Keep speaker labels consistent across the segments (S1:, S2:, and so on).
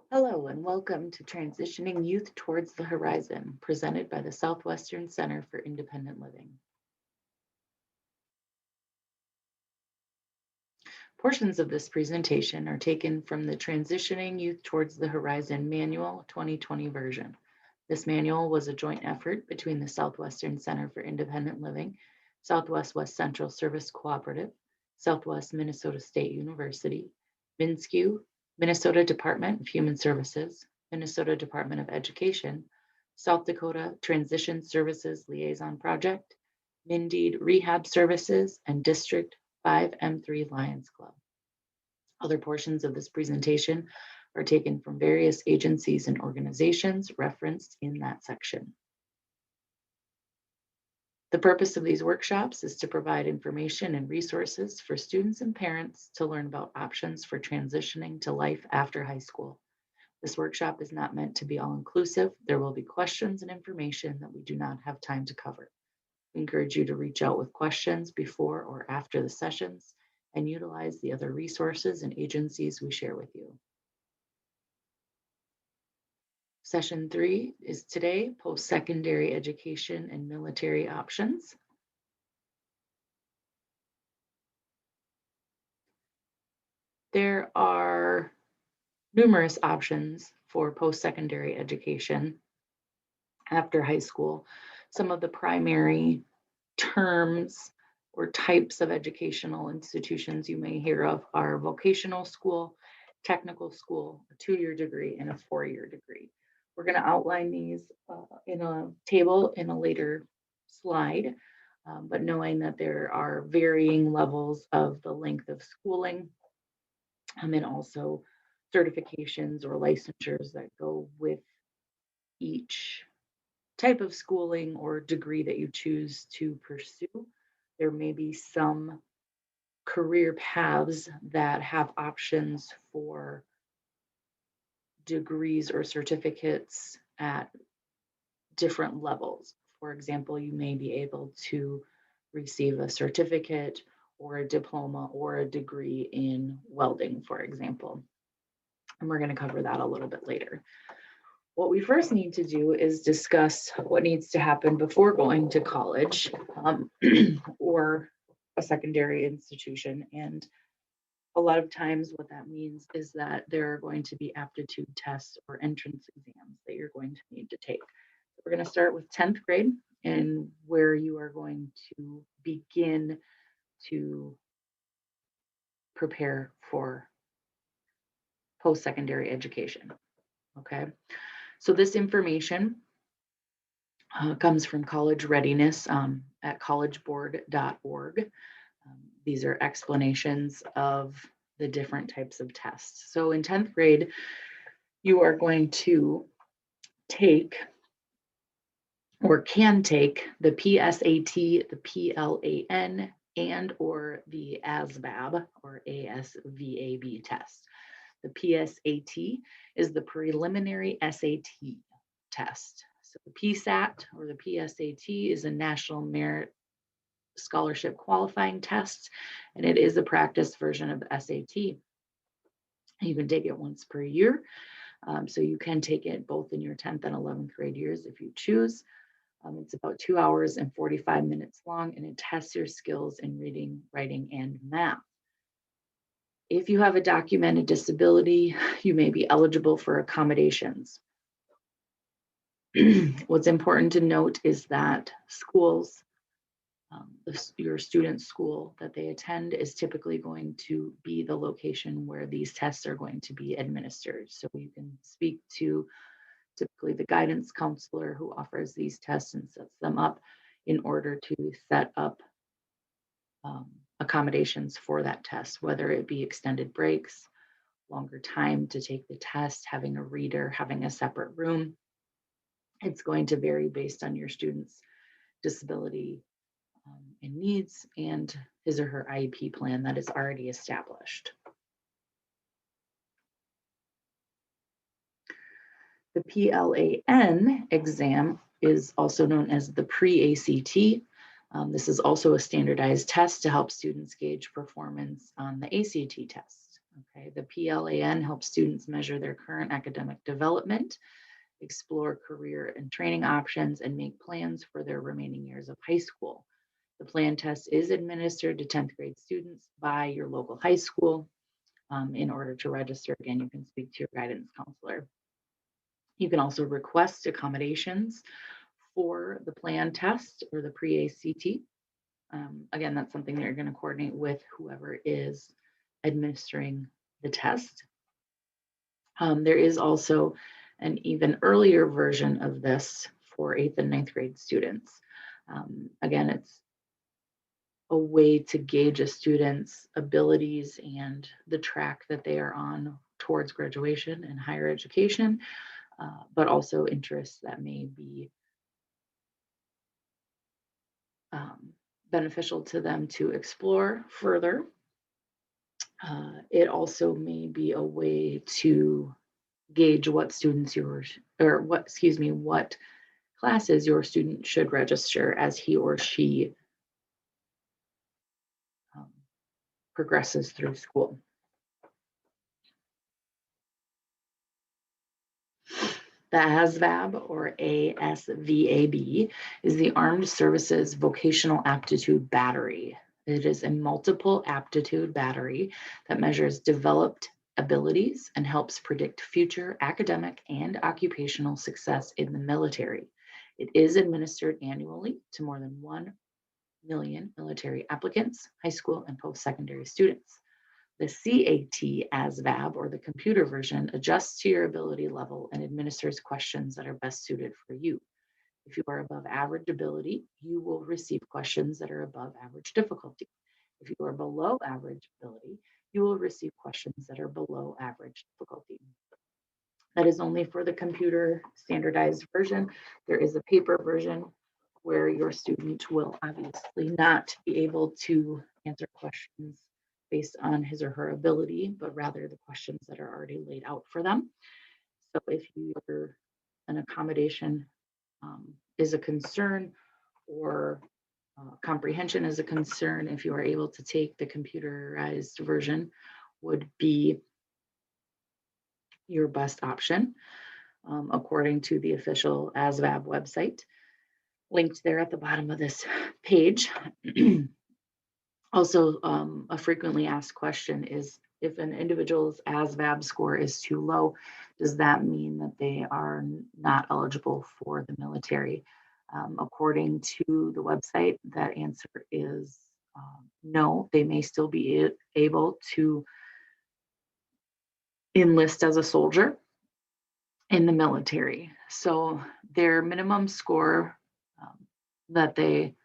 S1: Hello and welcome to Transitioning Youth Towards the Horizon, presented by the Southwestern Center for Independent Living. Portions of this presentation are taken from the Transitioning Youth Towards the Horizon Manual 2020 version. This manual was a joint effort between the Southwestern Center for Independent Living, Southwest Central Service Cooperative, Southwest Minnesota State University, MINSCU, Minnesota Department of Human Services, Minnesota Department of Education, South Dakota Transition Services Liaison Project, Mindeed Rehab Services, and District 5M3 Lions Club. Other portions of this presentation are taken from various agencies and organizations referenced in that section. The purpose of these workshops is to provide information and resources for students and parents to learn about options for transitioning to life after high school. This workshop is not meant to be all-inclusive. There will be questions and information that we do not have time to cover. We encourage you to reach out with questions before or after the sessions and utilize the other resources and agencies we share with you. Session 3 is today, Post-Secondary Education and Military Options. There are numerous options for post-secondary education after high school. Some of the primary terms or types of educational institutions you may hear of are vocational school, technical school, a 2-year degree, and a 4-year degree. We're going to outline these in a table in a later slide, but knowing that there are varying levels of the length of schooling, and also certifications or licensures that go with each type of schooling or degree that you choose to pursue. There may be some career paths that have options for degrees or certificates at different levels. For example, you may be able to receive a certificate or a diploma or a degree in welding, for example. And we're going to cover that a little bit later. What we first need to do is discuss what needs to happen before going to college or a secondary institution. And a lot of times what that means is that there are going to be aptitude tests or entrance exams that you're going to need to take. We're going to start with 10th grade and where you are going to begin to prepare for post-secondary education. Okay, so this information comes from College Readiness at collegeboard.org. These are explanations of the different types of tests. So in 10th grade, you are going to take or can take the PSAT, the PLAN, and or the ASVAB or ASVAB test. The PSAT is the preliminary SAT test. So the PSAT or the PSAT is a National Merit Scholarship Qualifying Test, and it is a practice version of the SAT. You can take it once per year. So you can take it both in your 10th and 11th grade years if you choose. It's about 2 hours and 45 minutes long, and it tests your skills in reading, writing, and math. If you have a documented disability, you may be eligible for accommodations. What's important to note is that schools, your student's school that they attend is typically going to be the location where these tests are going to be administered. So you can speak to typically the guidance counselor who offers these tests and sets them up in order to set up accommodations for that test, whether it be extended breaks, longer time to take the test, having a reader, having a separate room. It's going to vary based on your student's disability and needs and his or her IEP plan that is already established. The PLAN exam is also known as the pre-ACT. This is also a standardized test to help students gauge performance on the ACT test. Okay, the PLAN helps students measure their current academic development, explore career and training options, and make plans for their remaining years of high school. The PLAN test is administered to 10th grade students by your local high school. In order to register, again, you can speak to your guidance counselor. You can also request accommodations for the PLAN test or the pre-ACT. Again, that's something that you're going to coordinate with whoever is administering the test. There is also an even earlier version of this for 8th and 9th grade students. Again, it's a way to gauge a student's abilities and the track that they are on towards graduation and higher education, but also interests that may be beneficial to them to explore further. It also may be a way to gauge what what classes your student should register as he or she progresses through school. The ASVAB or ASVAB is the Armed Services Vocational Aptitude Battery. It is a multiple aptitude battery that measures developed abilities and helps predict future academic and occupational success in the military. It is administered annually to more than 1 million military applicants, high school and post-secondary students. The CAT ASVAB, or the computer version, adjusts to your ability level and administers questions that are best suited for you. If you are above average ability, you will receive questions that are above average difficulty. If you are below average ability, you will receive questions that are below average difficulty. That is only for the computer standardized version. There is a paper version where your student will obviously not be able to answer questions based on his or her ability, but rather the questions that are already laid out for them. So if an accommodation is a concern, or comprehension is a concern, if you are able to take the computerized version, would be your best option, according to the official ASVAB website, linked there at the bottom of this page. Also, a frequently asked question is, if an individual's ASVAB score is too low, does that mean that they are not eligible for the military? According to the website, that answer is no. They may still be able to enlist as a soldier in the military. So their minimum score that they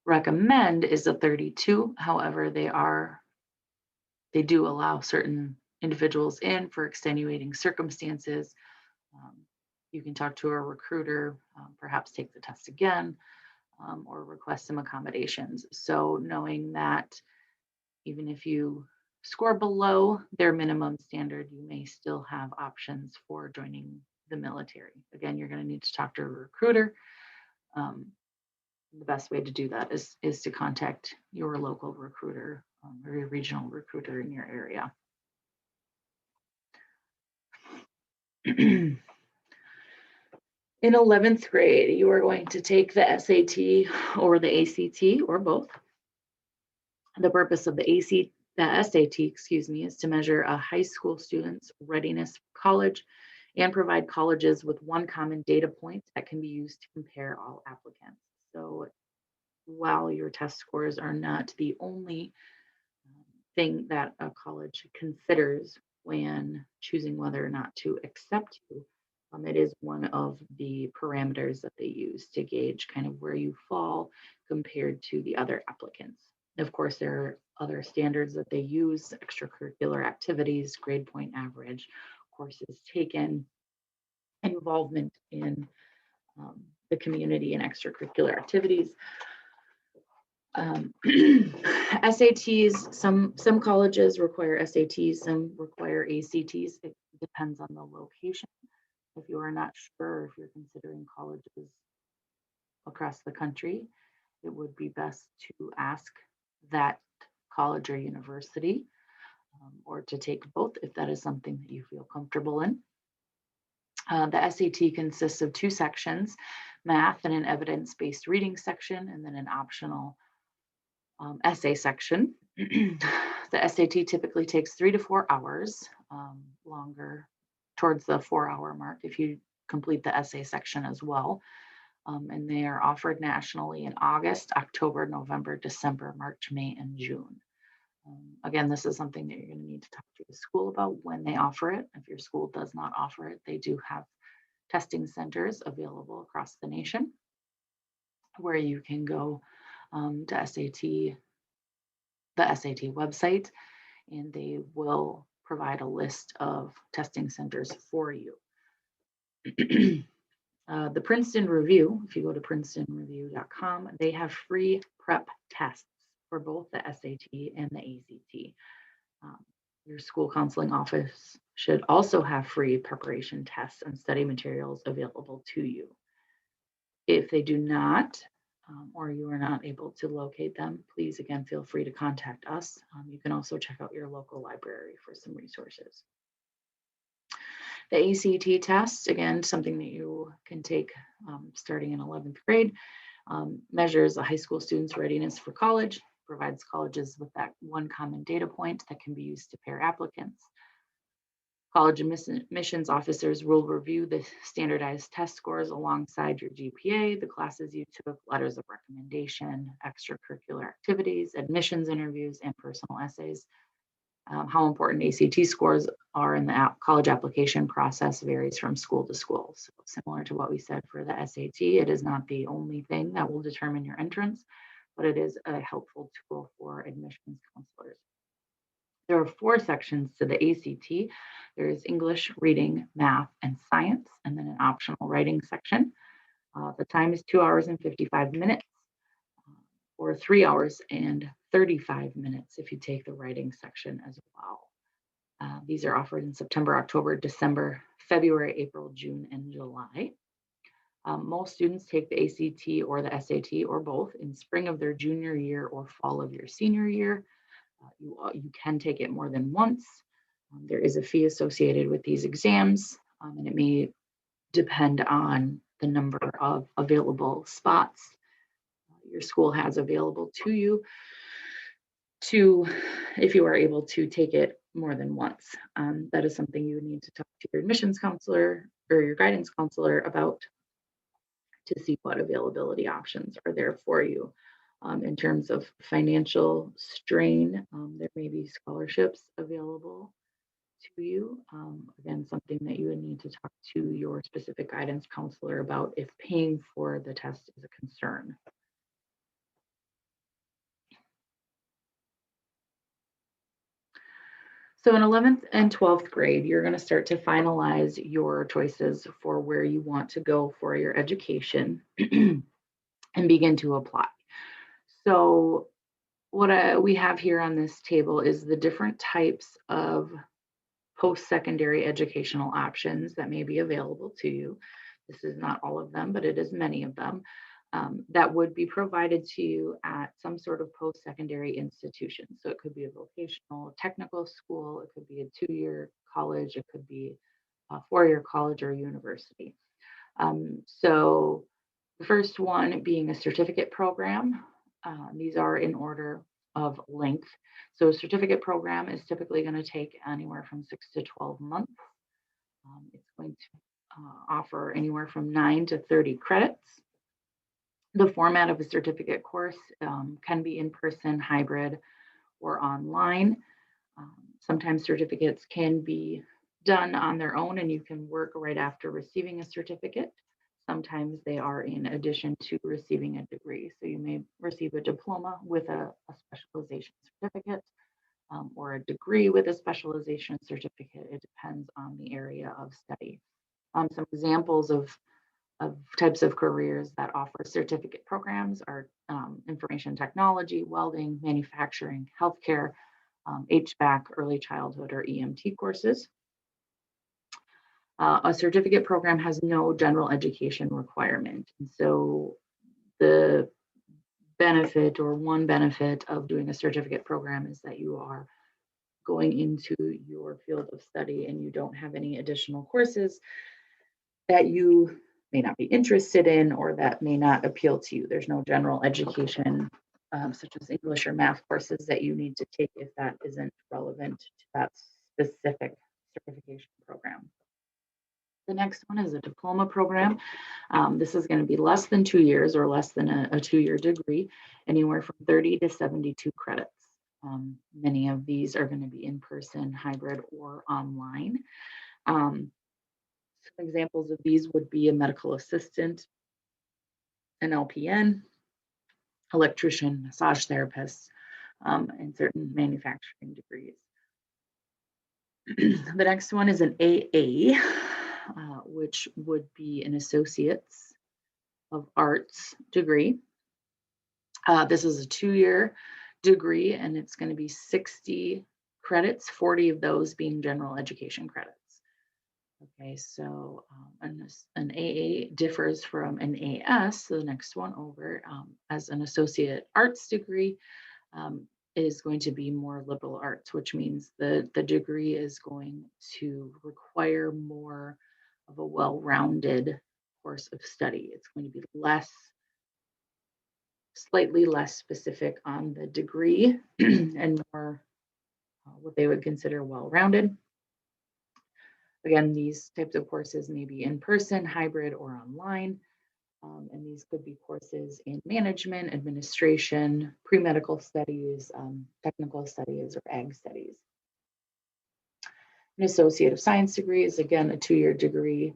S1: recommend is a 32. However, they do allow certain individuals in for extenuating circumstances. You can talk to a recruiter, perhaps take the test again, or request some accommodations. So knowing that even if you score below their minimum standard, you may still have options for joining the military. Again, you're going to need to talk to a recruiter. The best way to do that is to contact your local recruiter or your regional recruiter in your area. In 11th grade, you are going to take the SAT or the ACT or both. The purpose of the SAT, is to measure a high school student's readiness for college and provide colleges with one common data point that can be used to compare all applicants. So while your test scores are not the only thing that a college considers when choosing whether or not to accept you, it is one of the parameters that they use to gauge kind of where you fall compared to the other applicants. Of course, there are other standards that they use: extracurricular activities, grade point average, courses taken, involvement in the community and extracurricular activities. SATs, some colleges require SATs, some require ACTs. It depends on the location. If you are not sure if you're considering colleges across the country, it would be best to ask that college or university or to take both if that is something that you feel comfortable in. The SAT consists of 2 sections, math and an evidence-based reading section, and then an optional essay section. The SAT typically takes 3 to 4 hours, longer towards the 4-hour mark if you complete the essay section as well. And they are offered nationally in August, October, November, December, March, May, and June. Again, this is something that you're going to need to talk to the school about when they offer it. If your school does not offer it, they do have testing centers available across the nation where you can go to the SAT website, and they will provide a list of testing centers for you. The Princeton Review, if you go to princetonreview.com, they have free prep tests for both the SAT and the ACT. Your school counseling office should also have free preparation tests and study materials available to you. If they do not, or you are not able to locate them, please again feel free to contact us. You can also check out your local library for some resources. The ACT test, again, something that you can take starting in 11th grade, measures a high school student's readiness for college, provides colleges with that one common data point that can be used to pair applicants. College admissions officers will review the standardized test scores alongside your GPA, the classes you took, letters of recommendation, extracurricular activities, admissions interviews, and personal essays. How important ACT scores are in the college application process varies from school to school. So similar to what we said for the SAT, it is not the only thing that will determine your entrance, but it is a helpful tool for admissions counselors. There are 4 sections to the ACT. There is English, reading, math, and science, and then an optional writing section. The time is 2 hours and 55 minutes, or 3 hours and 35 minutes if you take the writing section as well. These are offered in September, October, December, February, April, June, and July. Most students take the ACT or the SAT or both in spring of their junior year or fall of your senior year. You can take it more than once. There is a fee associated with these exams, and it may depend on the number of available spots your school has available to you if you are able to take it more than once. That is something you would need to talk to your admissions counselor or your guidance counselor about to see what availability options are there for you. In terms of financial strain, there may be scholarships available to you. Again, something that you would need to talk to your specific guidance counselor about if paying for the test is a concern. So in 11th and 12th grade, you're going to start to finalize your choices for where you want to go for your education and begin to apply. So what we have here on this table is the different types of post-secondary educational options that may be available to you. This is not all of them, but it is many of them that would be provided to you at some sort of post-secondary institution. So it could be a vocational technical school, it could be a 2-year college, it could be a 4-year college or university. So the first one being a certificate program. These are in order of length. So a certificate program is typically going to take anywhere from 6 to 12 months. It's going to offer anywhere from 9 to 30 credits. The format of a certificate course can be in person, hybrid, or online. Sometimes certificates can be done on their own and you can work right after receiving a certificate. Sometimes they are in addition to receiving a degree. So you may receive a diploma with a specialization certificate or a degree with a specialization certificate. It depends on the area of study. Some examples of types of careers that offer certificate programs are information technology, welding, manufacturing, healthcare, HVAC, early childhood, or EMT courses. A certificate program has no general education requirement. And so the benefit or one benefit of doing a certificate program is that you are going into your field of study and you don't have any additional courses that you may not be interested in or that may not appeal to you. There's no general education, such as English or math courses that you need to take if that isn't relevant to that specific certification program. The next one is a diploma program. This is going to be less than 2 years or less than a 2-year degree, anywhere from 30 to 72 credits. Many of these are going to be in person, hybrid, or online. Some examples of these would be a medical assistant, an LPN, electrician, massage therapist, and certain manufacturing degrees. The next one is an AA, which would be an Associates of Arts degree. This is a 2-year degree, and it's going to be 60 credits, 40 of those being general education credits. Okay, so an AA differs from an AS, so the next one over, as an associate arts degree, is going to be more liberal arts, which means the degree is going to require more of a well-rounded course of study. It's going to be slightly less specific on the degree and more what they would consider well-rounded. Again, these types of courses may be in person, hybrid, or online. And these could be courses in management, administration, pre-medical studies, technical studies, or ag studies. An Associate of Science degree is, again, a 2-year degree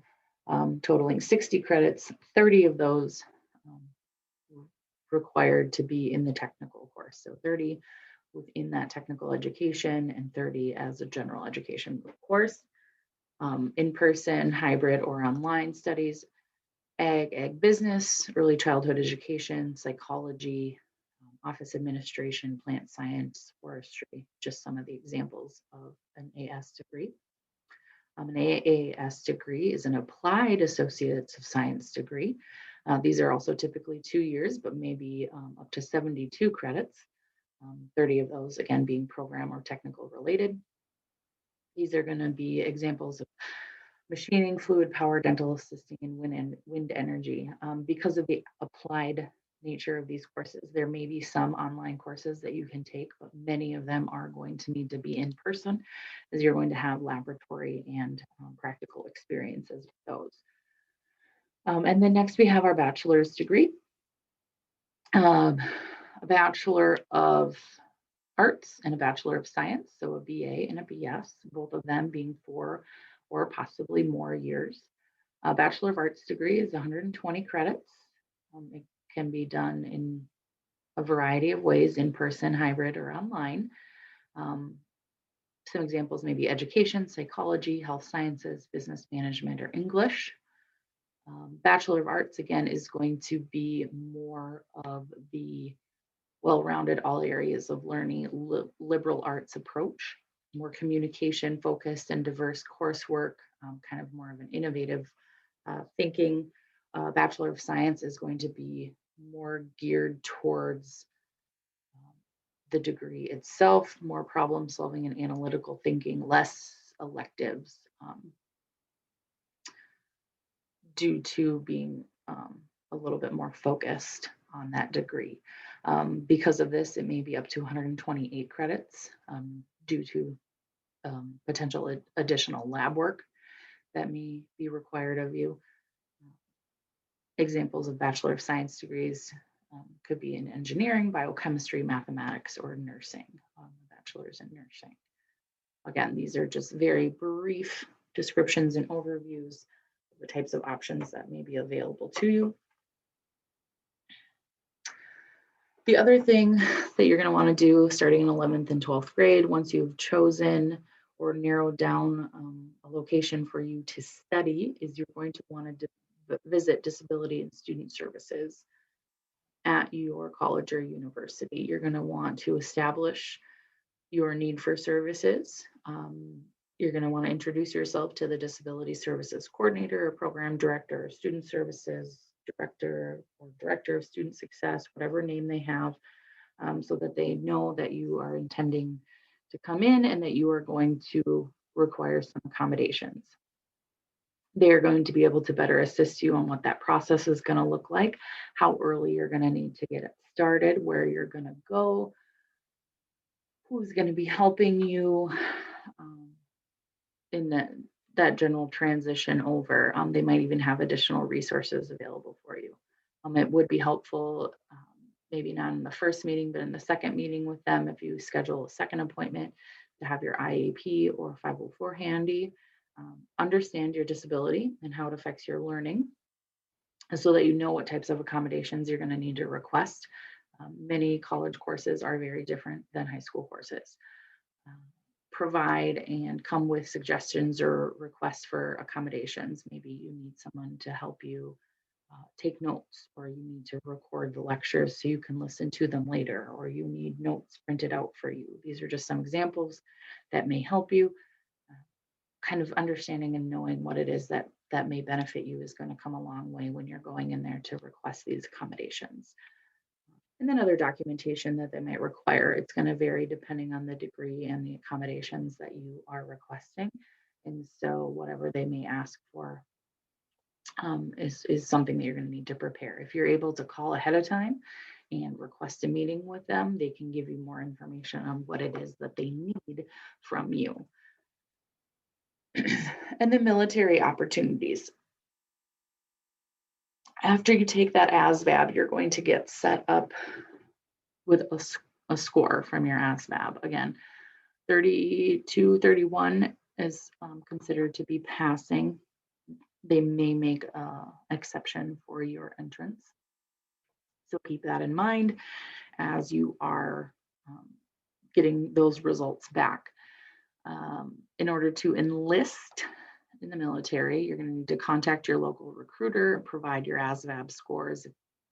S1: totaling 60 credits, 30 of those required to be in the technical course. So 30 within that technical education and 30 as a general education course. In-person, hybrid, or online studies, ag business, early childhood education, psychology, office administration, plant science, forestry, just some of the examples of an AS degree. An AAS degree is an Applied Associates of Science degree. These are also typically 2 years, but maybe up to 72 credits, 30 of those, again, being program or technical related. These are going to be examples of machining, fluid power, dental assisting, and wind energy. Because of the applied nature of these courses, there may be some online courses that you can take, but many of them are going to need to be in person, as you're going to have laboratory and practical experiences with those. And then next we have our bachelor's degree. A Bachelor of Arts and a Bachelor of Science, so a BA and a BS, both of them being 4 or possibly more years. A Bachelor of Arts degree is 120 credits. It can be done in a variety of ways, in person, hybrid, or online. Some examples may be education, psychology, health sciences, business management, or English. Bachelor of Arts, again, is going to be more of the well-rounded all areas of learning, liberal arts approach, more communication focused and diverse coursework, kind of more of an innovative thinking. Bachelor of Science is going to be more geared towards the degree itself, more problem solving and analytical thinking, less electives, due to being a little bit more focused on that degree. Because of this, it may be up to 128 credits due to potential additional lab work that may be required of you. Examples of Bachelor of Science degrees could be in engineering, biochemistry, mathematics, or nursing, bachelor's in nursing. Again, these are just very brief descriptions and overviews of the types of options that may be available to you. The other thing that you're going to want to do starting in 11th and 12th grade, once you've chosen or narrowed down a location for you to study, is you're going to want to visit Disability and Student Services at your college or university. You're going to want to establish your need for services. You're going to want to introduce yourself to the Disability Services Coordinator, or Program Director, or Student Services Director, or Director of Student Success, whatever name they have, so that they know that you are intending to come in and that you are going to require some accommodations. They are going to be able to better assist you on what that process is going to look like, how early you're going to need to get it started, where you're going to go, who's going to be helping you in that general transition over. They might even have additional resources available for you. It would be helpful, maybe not in the first meeting, but in the second meeting with them, if you schedule a second appointment, to have your IEP or 504 handy, understand your disability and how it affects your learning, and so that you know what types of accommodations you're going to need to request. Many college courses are very different than high school courses. Provide and come with suggestions or requests for accommodations. Maybe you need someone to help you take notes, or you need to record the lectures so you can listen to them later, or you need notes printed out for you. These are just some examples that may help you. Kind of understanding and knowing what it is that may benefit you is going to come a long way when you're going in there to request these accommodations. And then other documentation that they might require. It's going to vary depending on the degree and the accommodations that you are requesting. And so whatever they may ask for is something that you're going to need to prepare. If you're able to call ahead of time and request a meeting with them, they can give you more information on what it is that they need from you. And the military opportunities. After you take that ASVAB, you're going to get set up with a score from your ASVAB. Again, 32, 31 is considered to be passing. They may make an exception for your entrance. So keep that in mind as you are getting those results back. In order to enlist in the military, you're going to need to contact your local recruiter, provide your ASVAB scores,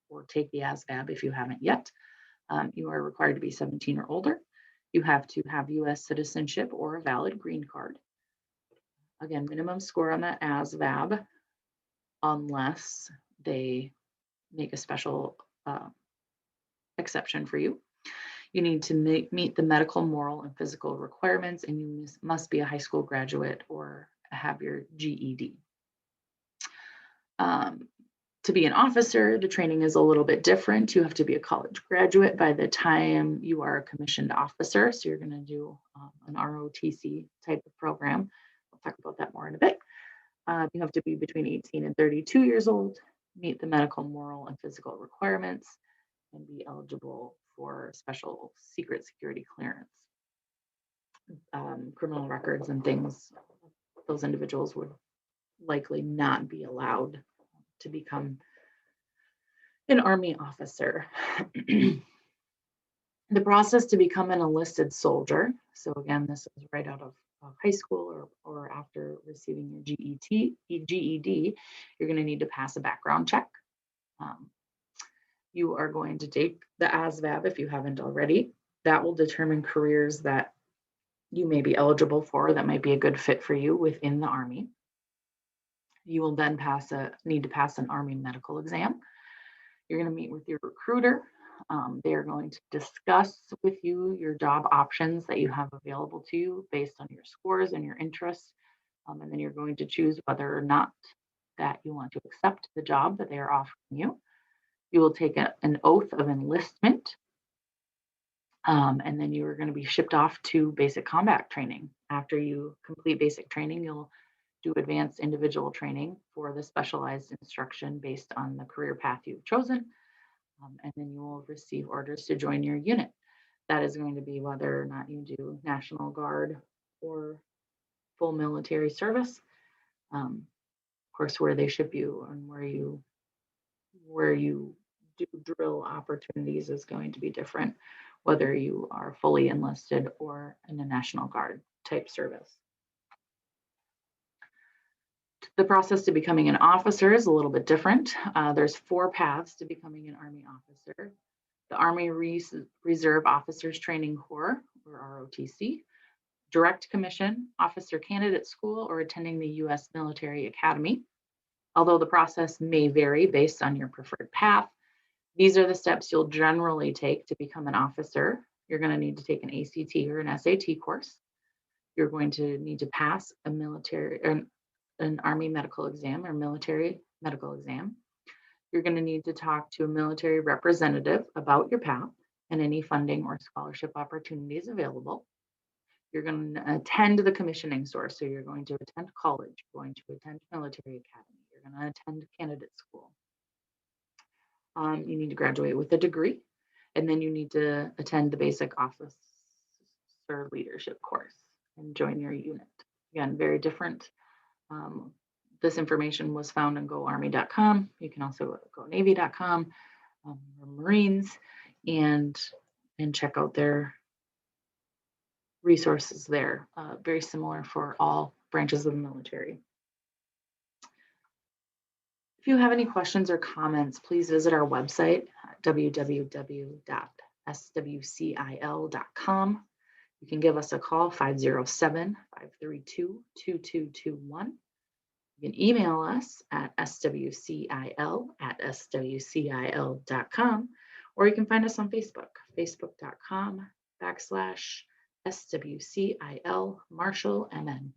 S1: or take the ASVAB if you haven't yet. You are required to be 17 or older. You have to have U.S. citizenship or a valid green card. Again, minimum score on that ASVAB, unless they make a special exception for you. You need to meet the medical, moral, and physical requirements, and you must be a high school graduate or have your GED. To be an officer, the training is a little bit different. You have to be a college graduate by the time you are a commissioned officer. So you're going to do an ROTC type of program. We'll talk about that more in a bit. You have to be between 18 and 32 years old, meet the medical, moral, and physical requirements, and be eligible for special secret security clearance. Criminal records and things, those individuals would likely not be allowed to become an Army officer. The process to become an enlisted soldier. So again, this is right out of high school or after receiving your GED, you're going to need to pass a background check. You are going to take the ASVAB if you haven't already. That will determine careers that you may be eligible for that might be a good fit for you within the Army. You will then need to pass an Army medical exam. You're going to meet with your recruiter. They are going to discuss with you your job options that you have available to you based on your scores and your interests. And then you're going to choose whether or not that you want to accept the job that they are offering you. You will take an oath of enlistment. And then you are going to be shipped off to basic combat training. After you complete basic training, you'll do advanced individual training for the specialized instruction based on the career path you've chosen. And then you will receive orders to join your unit. That is going to be whether or not you do National Guard or full military service. Of course, where they ship you and where you do drill opportunities is going to be different, whether you are fully enlisted or in a National Guard type service. The process to becoming an officer is a little bit different. There's 4 paths to becoming an Army officer. The Army Reserve Officers Training Corps, or ROTC, direct commission, officer candidate school, or attending the U.S. Military Academy. Although the process may vary based on your preferred path, these are the steps you'll generally take to become an officer. You're going to need to take an ACT or an SAT course. You're going to need to pass a military or an Army medical exam or military medical exam. You're going to need to talk to a military representative about your path and any funding or scholarship opportunities available. You're going to attend the commissioning source. So you're going to attend college, you're going to attend military academy, you're going to attend candidate school. You need to graduate with a degree, and then you need to attend the basic officer leadership course and join your unit. Again, very different. This information was found on goarmy.com. You can also go navy.com or Marines and check out their resources there. Very similar for all branches of the military. If you have any questions or comments, please visit our website, www.swcil.com. You can give us a call, 507-532-2221. You can email us at swcil@swcil.com, or you can find us on Facebook, facebook.com/SWCIL Marshall MN.